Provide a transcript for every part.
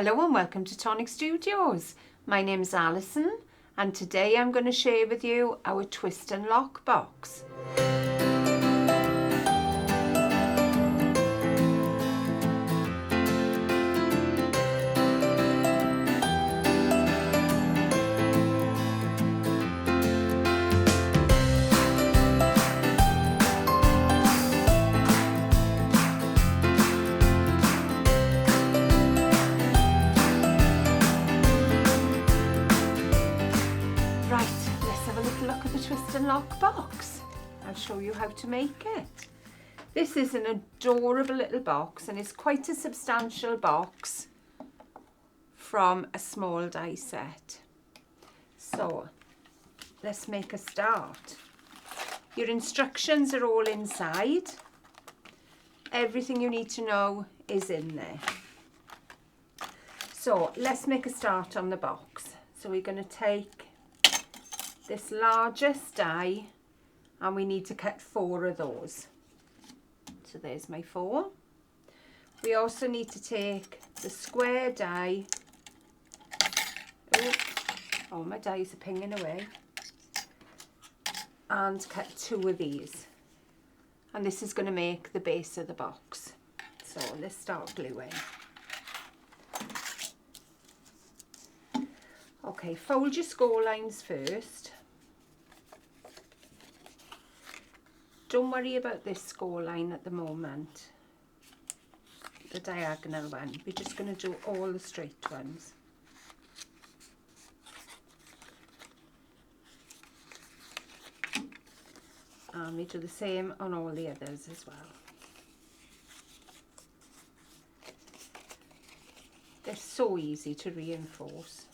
Hello and welcome to Tonic Studios. My name's Alison and today I'm going to share with you our twist and lock box. Right, let's have a little look at the twist and lock box. I'll show you how to make it. This is an adorable little box and it's quite a substantial box from a small die set. So let's make a start. Your instructions are all inside. Everything you need to know is in there. So let's make a start on the box. So we're going to take this largest die and we need to cut 4 of those. So there's my 4. We also need to take the square die. Oh, my dies are pinging away. And cut 2 of these. And this is going to make the base of the box. So let's start gluing. Okay, fold your score lines first. Don't worry about this score line at the moment, the diagonal one. We're just going to do all the straight ones. And we do the same on all the others as well. They're so easy to reinforce.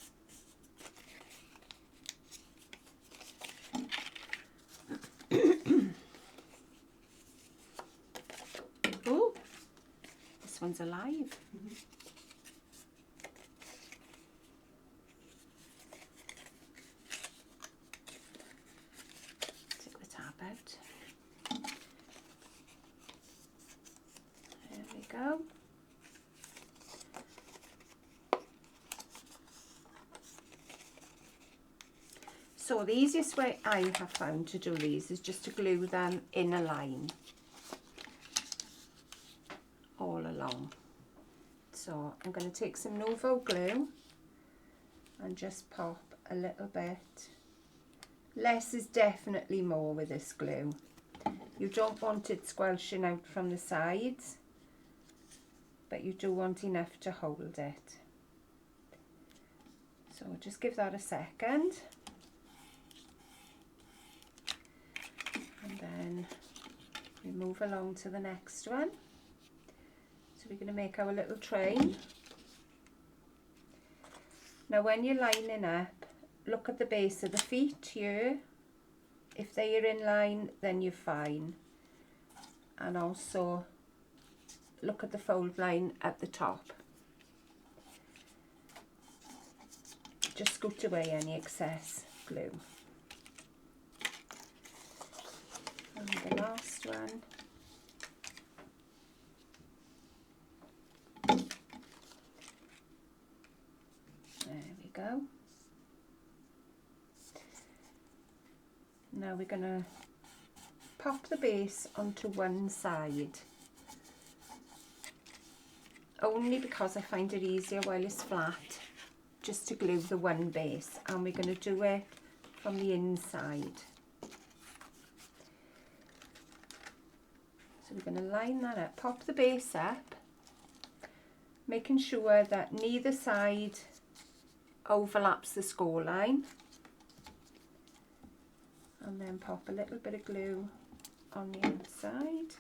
Oh, this one's alive. Take the tab out. There we go. So the easiest way I have found to do these is just to glue them in a line all along. So I'm going to take some Nuvo glue and just pop a little bit. Less is definitely more with this glue. You don't want it squelching out from the sides, but you do want enough to hold it. So just give that a second. And then we move along to the next one. So we're going to make our little train. Now when you're lining up, look at the base of the feet here. If they are in line, then you're fine. And also look at the fold line at the top. Just scoot away any excess glue. And the last one. There we go. Now we're going to pop the base onto one side. Only because I find it easier while it's flat just to glue the one base, and we're going to do it from the inside. So we're going to line that up, pop the base up, making sure that neither side overlaps the score line, and then pop a little bit of glue on the outside,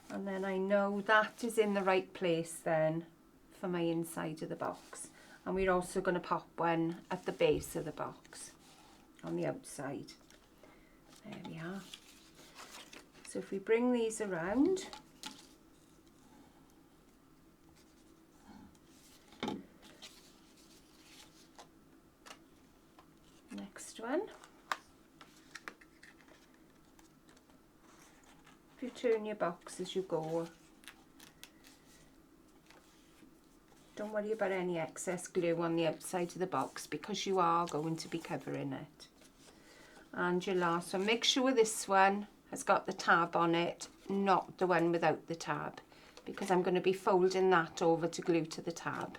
and then I know that is in the right place then for my inside of the box. And we're also going to pop one at the base of the box on the outside. There we are. So if we bring these around, next one, if you turn your box as you go, Don't worry about any excess glue on the outside of the box because you are going to be covering it. And your last one, make sure this one has got the tab on it, not the one without the tab, because I'm going to be folding that over to glue to the tab.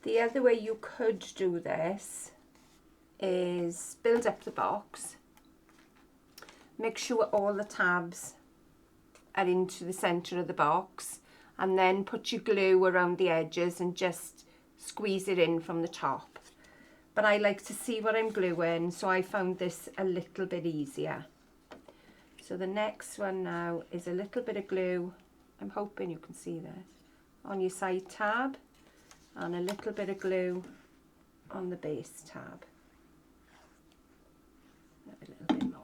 The other way you could do this is build up the box, make sure all the tabs are into the centre of the box, and then put your glue around the edges and just squeeze it in from the top. But I like to see what I'm gluing, so I found this a little bit easier. So the next one now is a little bit of glue, I'm hoping you can see that, on your side tab, and a little bit of glue on the base tab. A little bit more.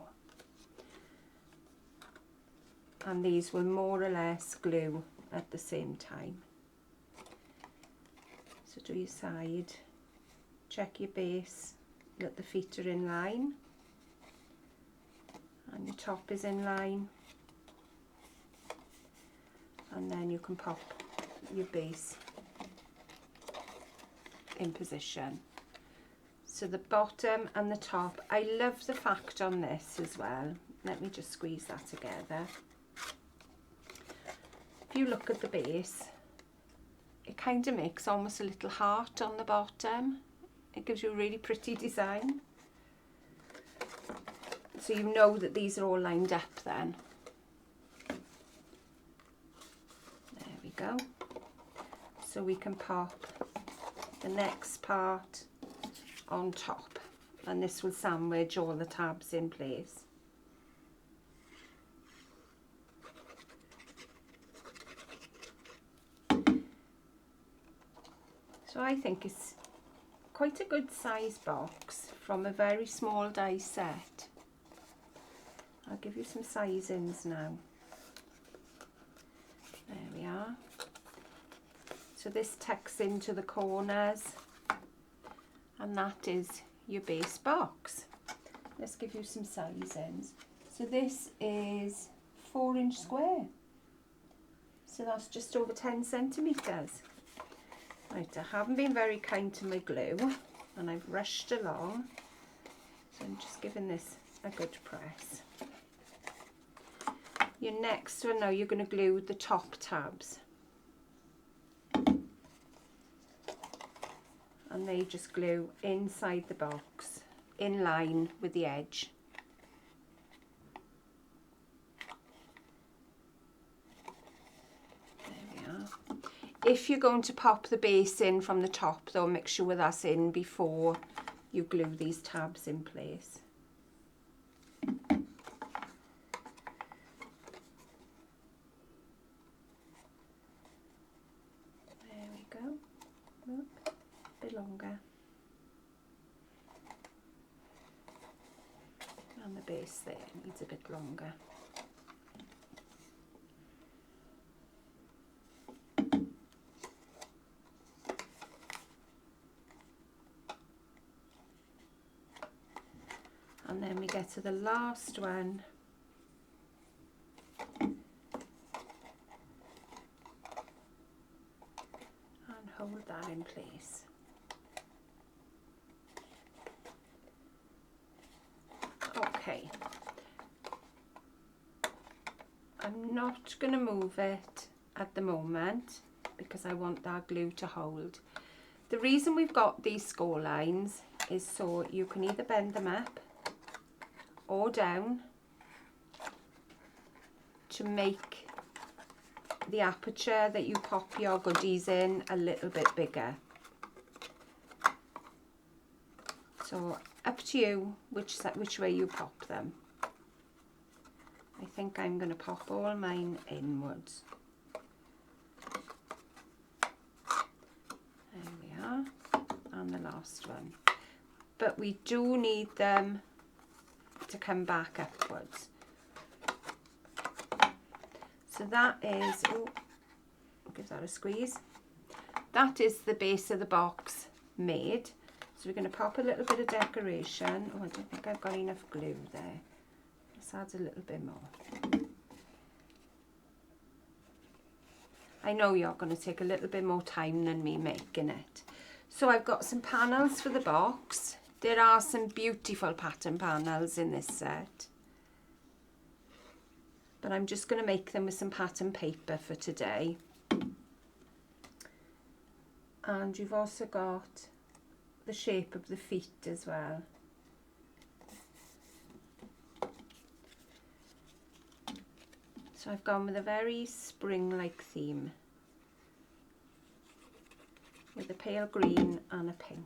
And these will more or less glue at the same time. So do your side, check your base, that the feet are in line, and your top is in line, and then you can pop your base in position. So the bottom and the top, I love the fact on this as well, let me just squeeze that together. If you look at the base, it kind of makes almost a little heart on the bottom. It gives you a really pretty design. So you know that these are all lined up then. There we go. So we can pop the next part on top, and this will sandwich all the tabs in place. So I think it's quite a good size box from a very small die set. I'll give you some sizings now. There we are. So this tucks into the corners, and that is your base box. Let's give you some sizings. So this is 4" square. So that's just over 10 centimetres. Right, I haven't been very kind to my glue and I've rushed along, so I'm just giving this a good press. Your next one now, you're going to glue the top tabs, and they just glue inside the box in line with the edge. If you're going to pop the base in from the top though, make sure that's in before you glue these tabs in place. There we go. Look, a bit longer. And the base there needs a bit longer. And then we get to the last one, and hold that in place. Okay, I'm not going to move it at the moment because I want that glue to hold. The reason we've got these score lines is so you can either bend them up or down to make the aperture that you pop your goodies in a little bit bigger. So up to you which way you pop them. I think I'm going to pop all mine inwards. There we are, and the last one. But we do need them to come back upwards. So that is, oh, give that a squeeze. That is the base of the box made. So we're going to pop a little bit of decoration. Oh, I don't think I've got enough glue there. Let's add a little bit more. I know you're going to take a little bit more time than me making it. So I've got some panels for the box. There are some beautiful pattern panels in this set. But I'm just going to make them with some pattern paper for today. And you've also got the shape of the feet as well. So I've gone with a very spring-like theme, with a pale green and a pink.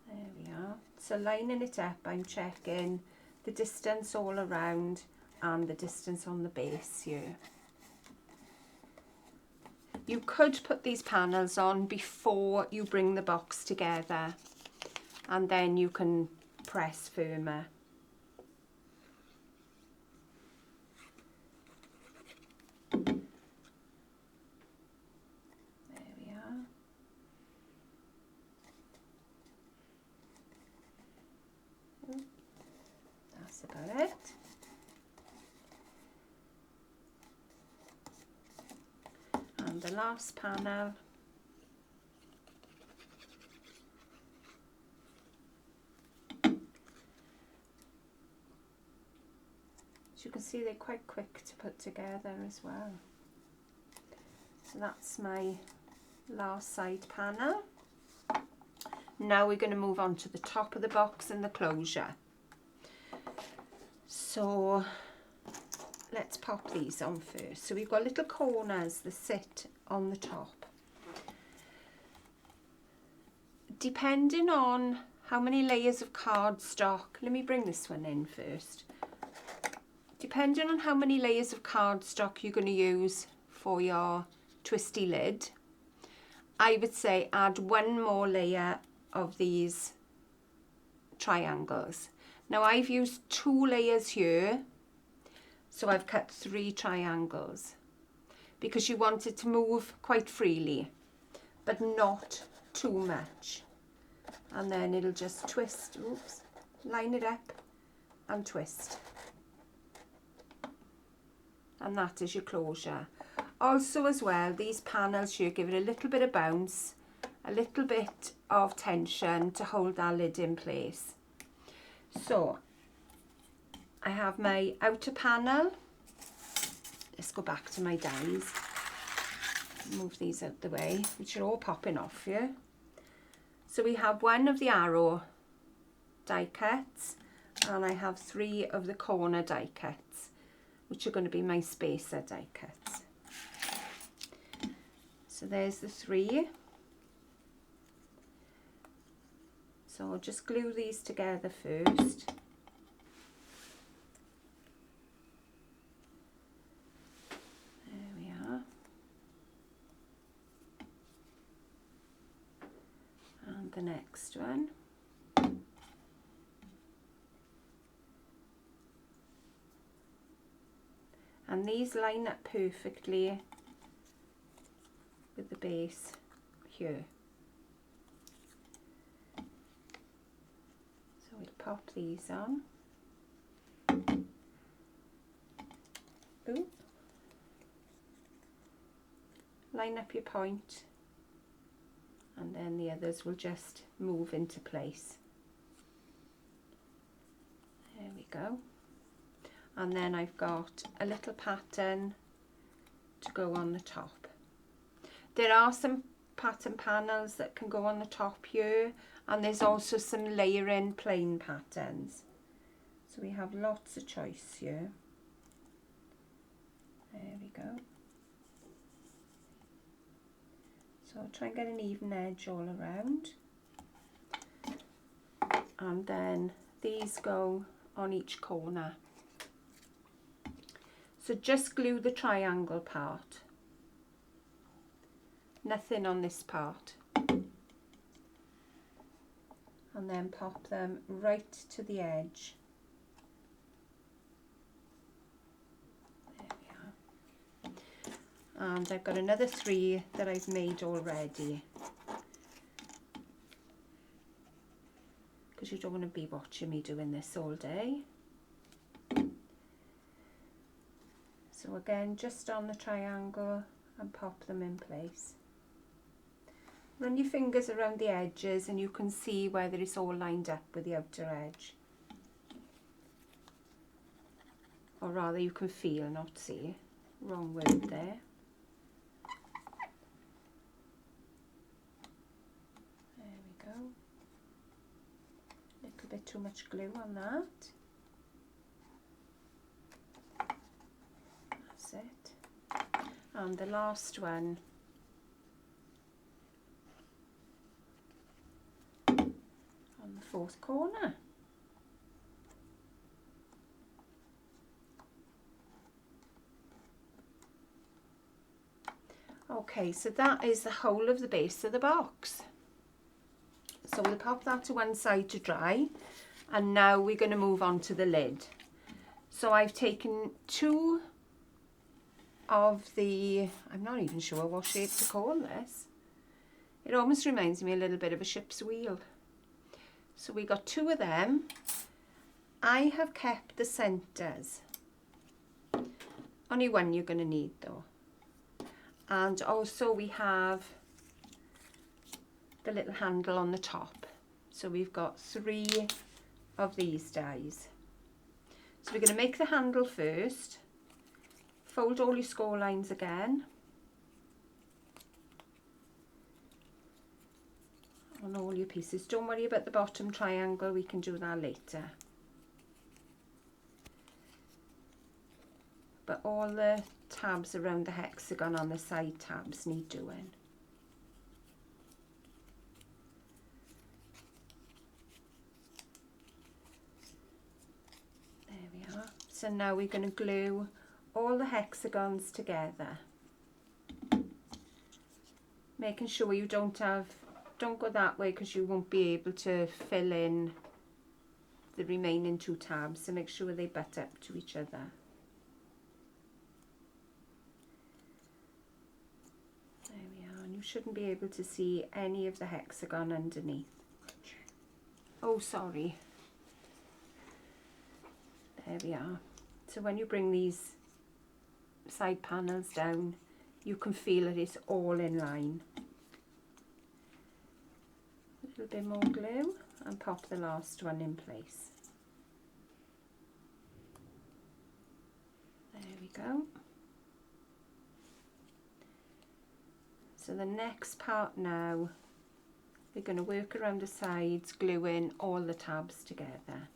There we are. So lining it up, I'm checking the distance all around and the distance on the base here. You could put these panels on before you bring the box together, and then you can press firmer. There we are. That's about it. And the last panel. As you can see, they're quite quick to put together as well. So that's my last side panel. Now we're going to move on to the top of the box and the closure. So let's pop these on first. So we've got little corners that sit on the top. Depending on how many layers of cardstock, let me bring this one in first. Depending on how many layers of cardstock you're going to use for your twisty lid, I would say add one more layer of these triangles. Now I've used 2 layers here, so I've cut 3 triangles because you want it to move quite freely, but not too much. And then it'll just twist, oops, line it up and twist. And that is your closure. Also as well, these panels here give it a little bit of bounce, a little bit of tension to hold our lid in place. So I have my outer panel. Let's go back to my dies. Move these out the way, which are all popping off here. So we have 1 of the arrow die cuts, and I have 3 of the corner die cuts, which are going to be my spacer die cuts. So there's the 3. So I'll just glue these together first. There we are. And the next one. And these line up perfectly with the base here. So we'll pop these on. Ooh. Line up your point, and then the others will just move into place. There we go. And then I've got a little pattern to go on the top. There are some pattern panels that can go on the top here, and there's also some layering plain patterns. So we have lots of choice here. There we go. So I'll try and get an even edge all around. And then these go on each corner. So just glue the triangle part. Nothing on this part. And then pop them right to the edge. There we are. And I've got another 3 that I've made already. because you don't want to be watching me doing this all day. So again, just on the triangle and pop them in place. Run your fingers around the edges and you can see whether it's all lined up with the outer edge. Or rather you can feel, not see. Wrong word there. There we go. A little bit too much glue on that. That's it. And the last one. On the fourth corner. Okay, so that is the whole of the base of the box. So we'll pop that to one side to dry, and now we're going to move on to the lid. So I've taken two of the, I'm not even sure what shape to call this. It almost reminds me a little bit of a ship's wheel. So we got two of them. I have kept the centres. Only one you're going to need though. And also we have the little handle on the top. So we've got 3 of these dies. So we're going to make the handle first. Fold all your score lines again. On all your pieces. Don't worry about the bottom triangle, we can do that later. But all the tabs around the hexagon on the side tabs need doing. There we are. So now we're going to glue all the hexagons together. Making sure you don't go that way because you won't be able to fill in the remaining 2 tabs, so make sure they butt up to each other. There we are, and you shouldn't be able to see any of the hexagon underneath. Oh, sorry. There we are. So when you bring these side panels down, you can feel that it's all in line. A little bit more glue and pop the last one in place. There we go. So the next part now, we're going to work around the sides, gluing all the tabs together.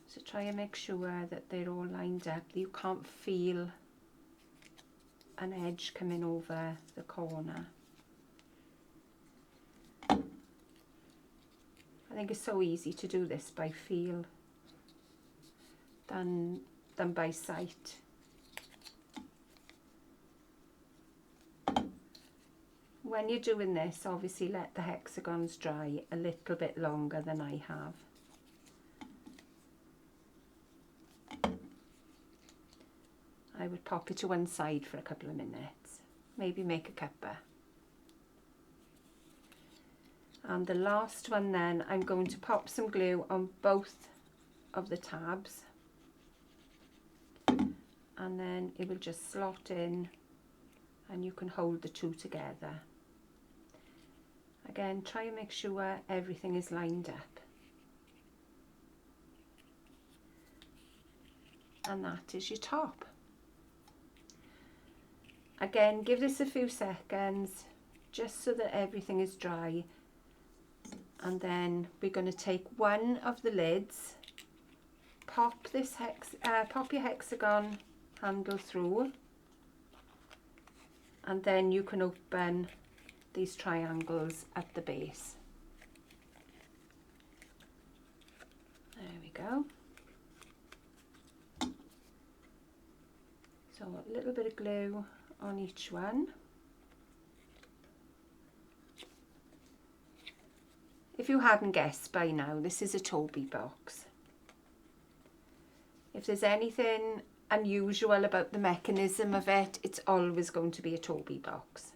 So try and make sure that they're all lined up. You can't feel an edge coming over the corner. I think it's so easy to do this by feel than by sight. When you're doing this, obviously let the hexagons dry a little bit longer than I have. I would pop it to one side for a couple of minutes, maybe make a cuppa. And the last one then, I'm going to pop some glue on both of the tabs, and then it will just slot in and you can hold the 2 together. Again, try and make sure everything is lined up. And that is your top. Again, give this a few seconds just so that everything is dry, and then we're going to take one of the lids, pop your hexagon handle through, and then you can open these triangles at the base. There we go. So a little bit of glue on each one. If you hadn't guessed by now, this is a Toby box. If there's anything unusual about the mechanism of it, it's always going to be a Toby box.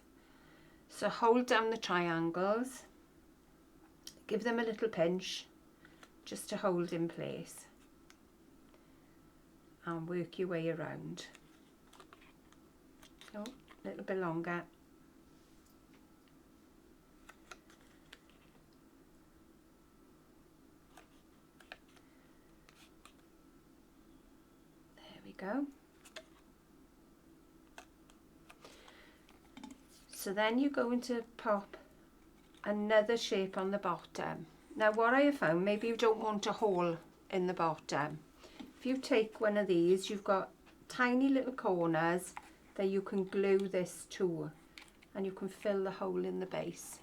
So hold down the triangles, give them a little pinch just to hold in place, and work your way around. Oh, a little bit longer. There we go. So then you're going to pop another shape on the bottom. Now what I have found, maybe you don't want a hole in the bottom. If you take one of these, you've got tiny little corners that you can glue this to, and you can fill the hole in the base.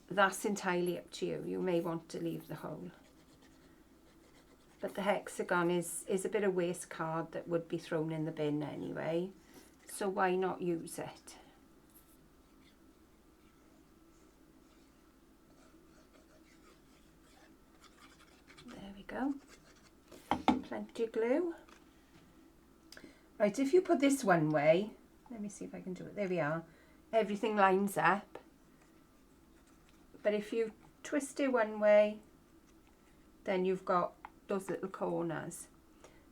That's entirely up to you. You may want to leave the hole. But the hexagon is a bit of waste card that would be thrown in the bin anyway, so why not use it? There we go. Plenty of glue. Right, if you put this one way, let me see if I can do it. There we are. Everything lines up. But if you twist it one way, then you've got those little corners.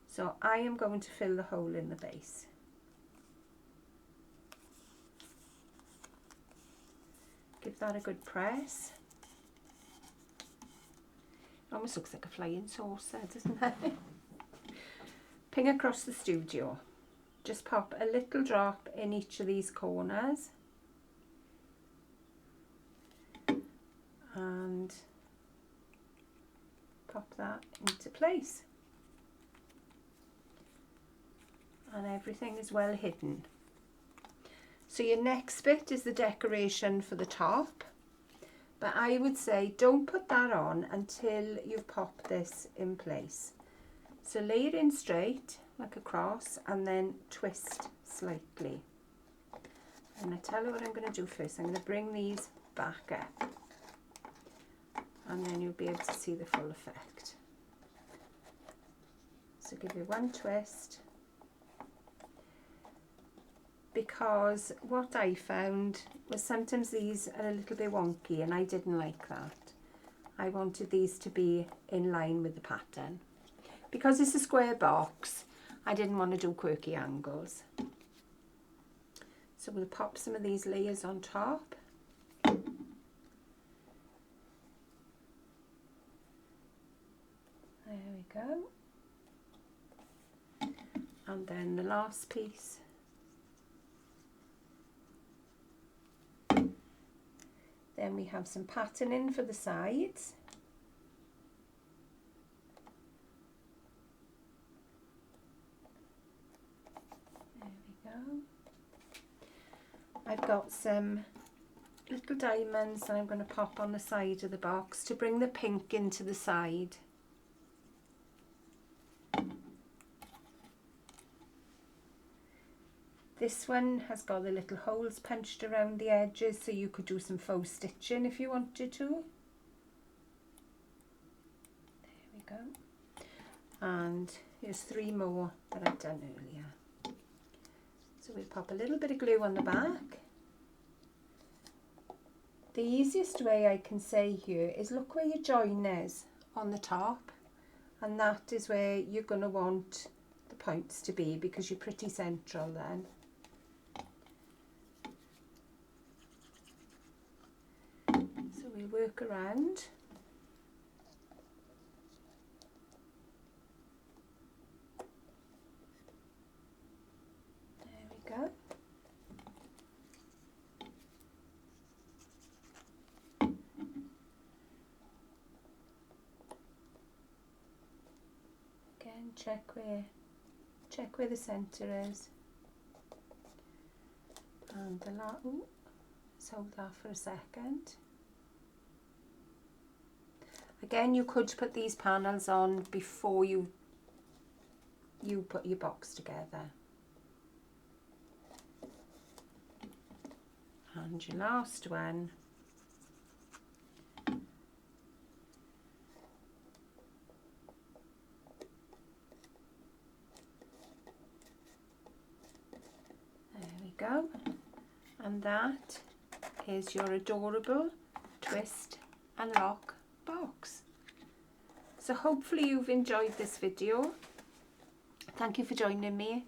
So I am going to fill the hole in the base. Give that a good press. It almost looks like a flying saucer, doesn't it? Ping across the studio. Just pop a little drop in each of these corners. And pop that into place, and everything is well hidden. So your next bit is the decoration for the top, but I would say don't put that on until you've popped this in place. So lay it in straight like a cross and then twist slightly. And I tell you what I'm going to do first. I'm going to bring these back up, and then you'll be able to see the full effect. So give it one twist, because what I found was sometimes these are a little bit wonky, and I didn't like that. I wanted these to be in line with the pattern. Because it's a square box, I didn't want to do quirky angles. So we'll pop some of these layers on top. There we go. And then the last piece. Then we have some patterning for the sides. There we go. I've got some little diamonds that I'm going to pop on the side of the box to bring the pink into the side. This one has got the little holes punched around the edges, so you could do some faux stitching if you wanted to. There we go. And here's 3 more that I've done earlier. So we'll pop a little bit of glue on the back. The easiest way I can say here is look where your join is on the top, and that is where you're going to want the points to be, because you're pretty central then. So we'll work around. There we go. Again, check where the centre is. And the last, let's hold that for a second. Again, you could put these panels on before you put your box together. And your last one. go. And that is your adorable twist and lock box. So hopefully you've enjoyed this video. Thank you for joining me.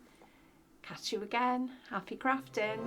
Catch you again. Happy crafting.